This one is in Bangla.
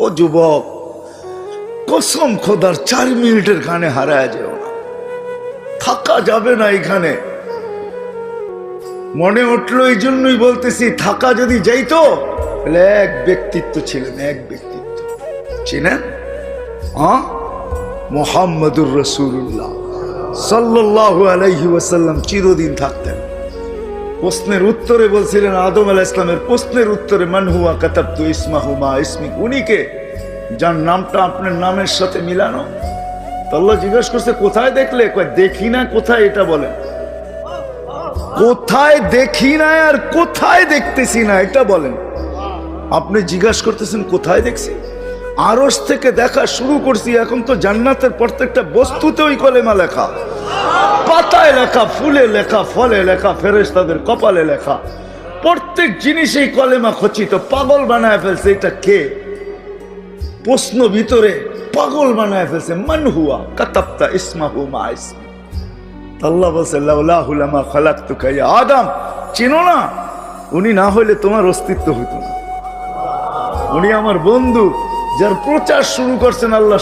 ও যুবক, কসম খোদার 4 মিনিটের কানে হারায় যেও না, থাকা যাবে না এখানে। মনে উঠলো এই জন্যই বলতেছি, থাকা যদি যাইতো তাহলে এক ব্যক্তিত্ব ছিলেন, এক ব্যক্তিত্ব চিনেন, মুহাম্মদুর রাসূলুল্লাহ সাল্লাল্লাহু আলাইহি ওয়াসাল্লাম চিরদিন থাকতেন। প্রশ্নের উত্তরে বলছিলেন, আদম আলাইহিস সালামের প্রশ্নের উত্তরে, মান হুয়া কাতাবতু ইসমাহু মা ইসমিক, উনি কে যার নামটা আপনার নামের সাথে মিলানো। তো আল্লাহ জিজ্ঞেস করছে কোথায় দেখলে? কয় দেখি না। কোথায় এটা বলেন? কোথায় দেখি না আর কোথায় দেখতেছি না এটা বলেন। আপনি জিজ্ঞাসা করতেছেন কোথায় দেখছি? আরশ থেকে দেখা শুরু করছি, এখন তো জান্নাতের প্রত্যেকটা বস্তুতে ওই কলেমা লেখা, পাতায় লেখা, ফুলে লেখা, ফলে লেখা, ফেরেশতাদের কপালে লেখা, প্রত্যেক জিনিসেই কলেমা খচিত। পাগল বানায় ফেলছে। এটা কে? প্রশ্ন ভিতরে পাগল বানায় ফেলছে। মান হুয়া কাতাবতা ইসমাহু মা ইসমি। আল্লাহ বলছে, লাউলাহু লামা খালাকতুকা ইয়া আদম, চিনো না? উনি না হইলে তোমার অস্তিত্ব হইতো না। উনি আমার বন্ধু, যার প্রচার শুরু করছেন আল্লাহ।